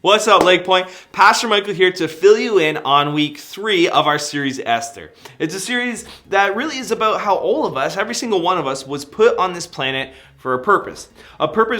What's up, Lake Point? Pastor Michael here to fill you in on week 3 of our series, Esther. It's a series that really is about how all of us, every single one of us, was put on this planet for a purpose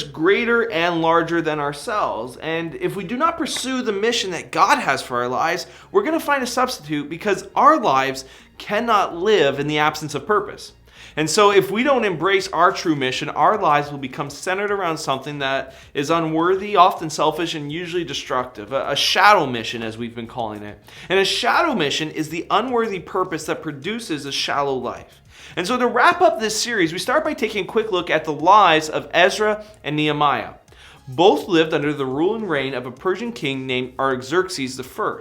greater and larger than ourselves. And if we do not pursue the mission that God has for our lives, we're going to find a substitute because our lives cannot live in the absence of purpose. And so if we don't embrace our true mission, our lives will become centered around something that is unworthy, often selfish, and usually destructive. A shadow mission, as we've been calling it. And a shadow mission is the unworthy purpose that produces a shallow life. And so to wrap up this series, we start by taking a quick look at the lives of Ezra and Nehemiah. Both lived under the rule and reign of a Persian king named Artaxerxes I.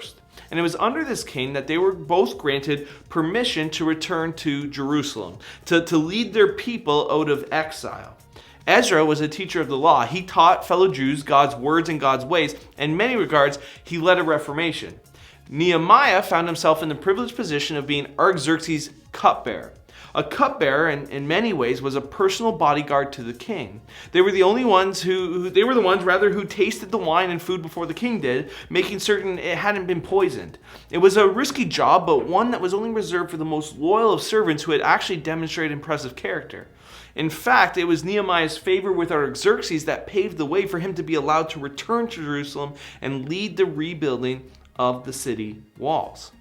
And it was under this king that they were both granted permission to return to Jerusalem, to lead their people out of exile. Ezra was a teacher of the law. He taught fellow Jews God's words and God's ways. In many regards, he led a reformation. Nehemiah found himself in the privileged position of being Artaxerxes' cupbearer. A cupbearer, in many ways, was a personal bodyguard to the king. They were the ones who tasted the wine and food before the king did, making certain it hadn't been poisoned. It was a risky job, but one that was only reserved for the most loyal of servants who had actually demonstrated impressive character. In fact, it was Nehemiah's favor with Artaxerxes that paved the way for him to be allowed to return to Jerusalem and lead the rebuilding of the city walls.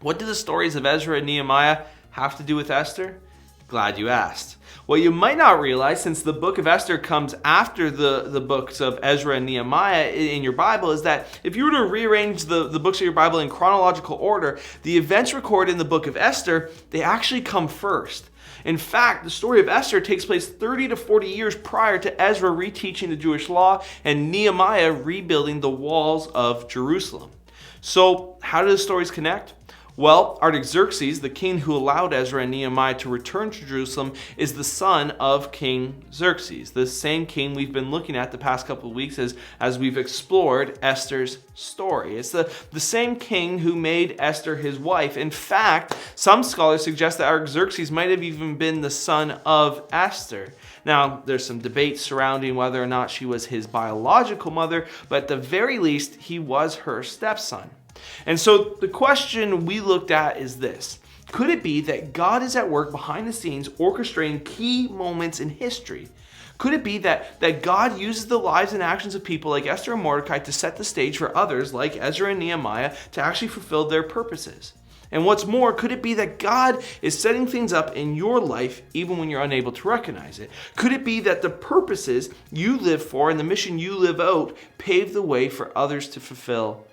What do the stories of Ezra and Nehemiah have to do with Esther? Glad you asked. What you might not realize, since the book of Esther comes after the books of Ezra and Nehemiah in your Bible, is that if you were to rearrange the books of your Bible in chronological order, the events recorded in the book of Esther, they actually come first. In fact, the story of Esther takes place 30 to 40 years prior to Ezra reteaching the Jewish law and Nehemiah rebuilding the walls of Jerusalem. So, how do the stories connect? Well, Artaxerxes, the king who allowed Ezra and Nehemiah to return to Jerusalem, is the son of King Xerxes, the same king we've been looking at the past couple of weeks as we've explored Esther's story. It's the same king who made Esther his wife. In fact, some scholars suggest that Artaxerxes might have even been the son of Esther. Now, there's some debate surrounding whether or not she was his biological mother, but at the very least, he was her stepson. And so the question we looked at is this: could it be that God is at work behind the scenes orchestrating key moments in history? Could it be that God uses the lives and actions of people like Esther and Mordecai to set the stage for others like Ezra and Nehemiah to actually fulfill their purposes? And what's more, could it be that God is setting things up in your life even when you're unable to recognize it? Could it be that the purposes you live for and the mission you live out pave the way for others to fulfill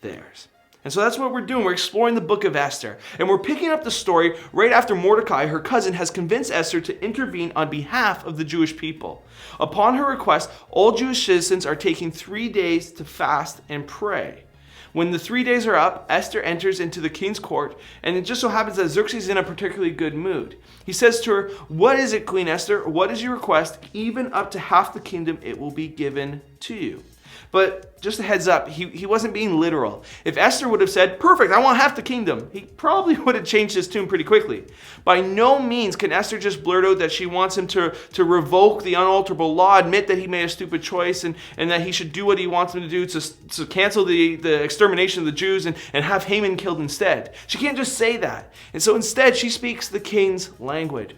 theirs? And so that's what we're doing. We're exploring the book of Esther. And we're picking up the story right after Mordecai, her cousin, has convinced Esther to intervene on behalf of the Jewish people. Upon her request, all Jewish citizens are taking 3 days to fast and pray. When the 3 days are up, Esther enters into the king's court, and it just so happens that Xerxes is in a particularly good mood. He says to her, "What is it, Queen Esther? What is your request? Even up to half the kingdom, it will be given to you." But just a heads up, he wasn't being literal. If Esther would have said, "Perfect, I want half the kingdom," he probably would have changed his tune pretty quickly. By no means can Esther just blurt out that she wants him to revoke the unalterable law, admit that he made a stupid choice, and that he should do what he wants him to do to cancel the extermination of the Jews and have Haman killed instead. She can't just say that. And so instead, she speaks the king's language.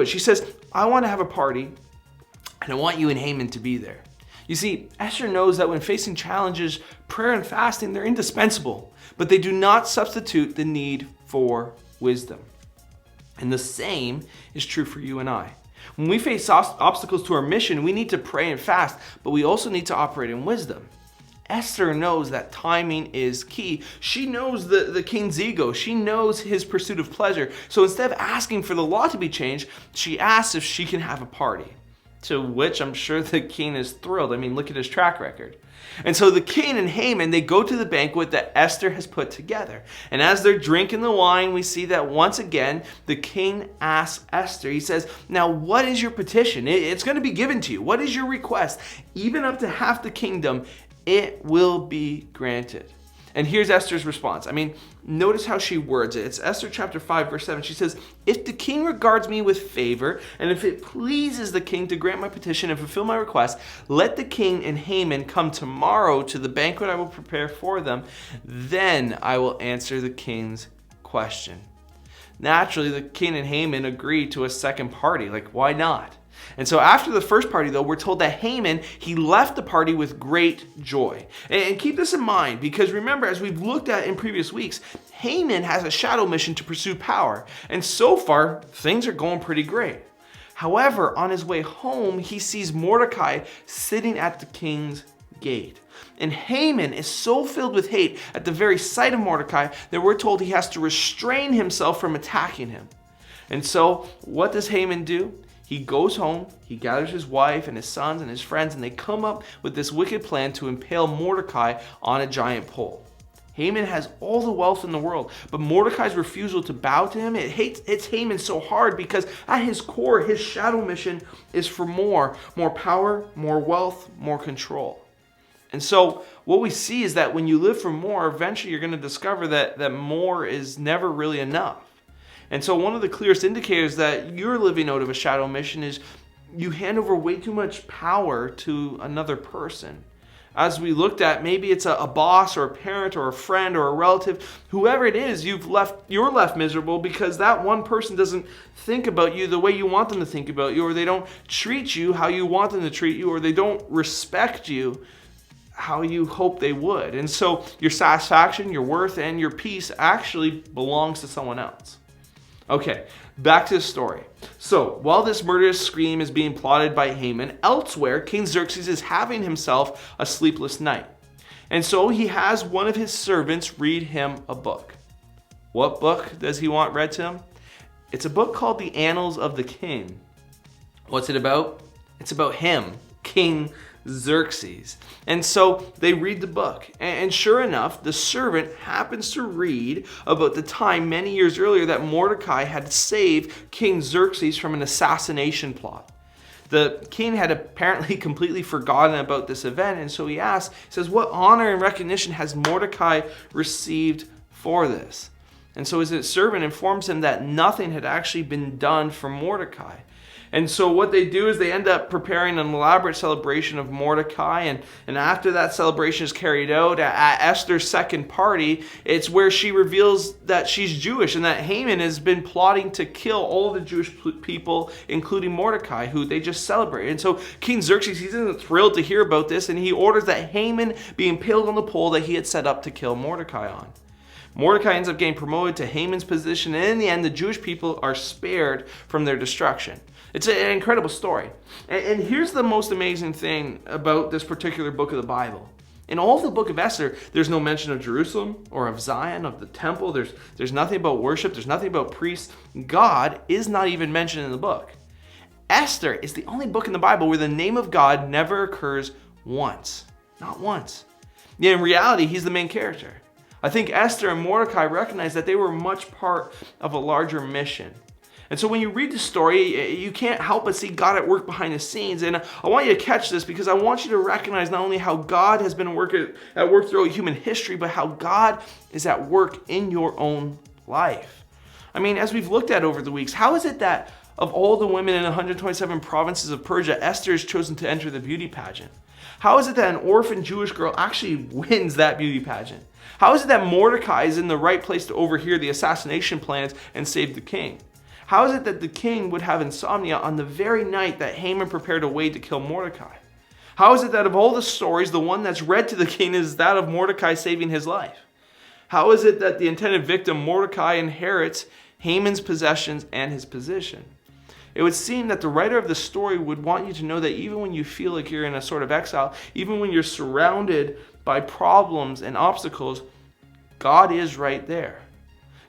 She says, "I want to have a party, and I want you and Haman to be there." You see, Esther knows that when facing challenges, prayer and fasting, they're indispensable, but they do not substitute the need for wisdom. And the same is true for you and I. When we face obstacles to our mission, we need to pray and fast, but we also need to operate in wisdom. Esther knows that timing is key. She knows the king's ego. She knows his pursuit of pleasure. So instead of asking for the law to be changed, she asks if she can have a party. To which I'm sure the king is thrilled. I mean, look at his track record. And so the king and Haman, they go to the banquet that Esther has put together. And as they're drinking the wine, we see that once again, the king asks Esther, he says, "Now, what is your petition? It's going to be given to you. What is your request? Even up to half the kingdom, it will be granted." And here's Esther's response. I mean, notice how she words it. It's Esther chapter 5, verse 7. She says, "If the king regards me with favor, and if it pleases the king to grant my petition and fulfill my request, let the king and Haman come tomorrow to the banquet I will prepare for them. Then I will answer the king's question." Naturally, the king and Haman agreed to a second party. Like, why not? And so after the first party, though, we're told that Haman, he left the party with great joy. And keep this in mind, because remember, as we've looked at in previous weeks, Haman has a shadow mission to pursue power. And so far, things are going pretty great. However, on his way home, he sees Mordecai sitting at the king's gate. And Haman is so filled with hate at the very sight of Mordecai that we're told he has to restrain himself from attacking him. And so, what does Haman do? He goes home, he gathers his wife and his sons and his friends, and they come up with this wicked plan to impale Mordecai on a giant pole. Haman has all the wealth in the world, but Mordecai's refusal to bow to him, it hits Haman so hard because at his core, his shadow mission is for more power, more wealth, more control. And so what we see is that when you live for more, eventually you're going to discover that more is never really enough. And so one of the clearest indicators that you're living out of a shadow mission is you hand over way too much power to another person. As we looked at, maybe it's a boss or a parent or a friend or a relative, whoever it is, you're left miserable because that one person doesn't think about you the way you want them to think about you, or they don't treat you how you want them to treat you, or they don't respect you how you hope they would. And so your satisfaction, your worth, and your peace actually belongs to someone else. Okay, back to the story. So, while this murderous scheme is being plotted by Haman, elsewhere, King Xerxes is having himself a sleepless night. And so he has one of his servants read him a book. What book does he want read to him? It's a book called The Annals of the King. What's it about? It's about him, King Xerxes. And so they read the book, and sure enough, the servant happens to read about the time many years earlier that Mordecai had saved King Xerxes from an assassination plot. The king had apparently completely forgotten about this event, and so he says, "What honor and recognition has Mordecai received for this?" And so his servant informs him that nothing had actually been done for Mordecai. And so what they do is they end up preparing an elaborate celebration of Mordecai. And after that celebration is carried out at Esther's second party, it's where she reveals that she's Jewish and that Haman has been plotting to kill all the Jewish people, including Mordecai, who they just celebrated. And so King Xerxes, he's thrilled to hear about this, and he orders that Haman be impaled on the pole that he had set up to kill Mordecai on. Mordecai ends up getting promoted to Haman's position, and in the end, the Jewish people are spared from their destruction. It's an incredible story. And here's the most amazing thing about this particular book of the Bible. In all of the book of Esther, there's no mention of Jerusalem or of Zion, of the temple. There's nothing about worship. There's nothing about priests. God is not even mentioned in the book. Esther is the only book in the Bible where the name of God never occurs once. Not once. Yet in reality, he's the main character. I think Esther and Mordecai recognized that they were much part of a larger mission. And so when you read the story, you can't help but see God at work behind the scenes. And I want you to catch this because I want you to recognize not only how God has been at work throughout human history, but how God is at work in your own life. I mean, as we've looked at over the weeks, how is it that of all the women in 127 provinces of Persia, Esther is chosen to enter the beauty pageant? How is it that an orphan Jewish girl actually wins that beauty pageant? How is it that Mordecai is in the right place to overhear the assassination plans and save the king? How is it that the king would have insomnia on the very night that Haman prepared a way to kill Mordecai? How is it that of all the stories, the one that's read to the king is that of Mordecai saving his life? How is it that the intended victim, Mordecai, inherits Haman's possessions and his position? It would seem that the writer of the story would want you to know that even when you feel like you're in a sort of exile, even when you're surrounded by problems and obstacles, God is right there.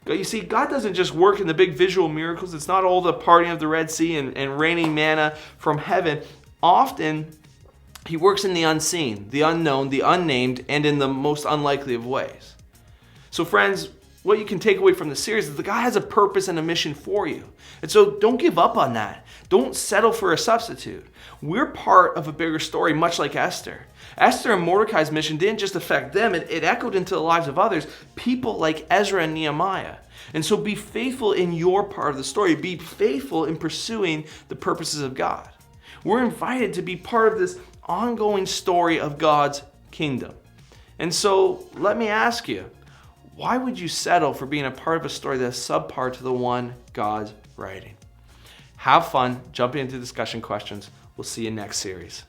You see, God doesn't just work in the big visual miracles. It's not all the parting of the Red Sea and raining manna from heaven. Often, he works in the unseen, the unknown, the unnamed, and in the most unlikely of ways. So friends, what you can take away from the series is that God has a purpose and a mission for you. And so don't give up on that. Don't settle for a substitute. We're part of a bigger story, much like Esther. Esther and Mordecai's mission didn't just affect them, it echoed into the lives of others, people like Ezra and Nehemiah. And so be faithful in your part of the story. Be faithful in pursuing the purposes of God. We're invited to be part of this ongoing story of God's kingdom. And so let me ask you, why would you settle for being a part of a story that's subpar to the one God's writing? Have fun jumping into discussion questions. We'll see you next series.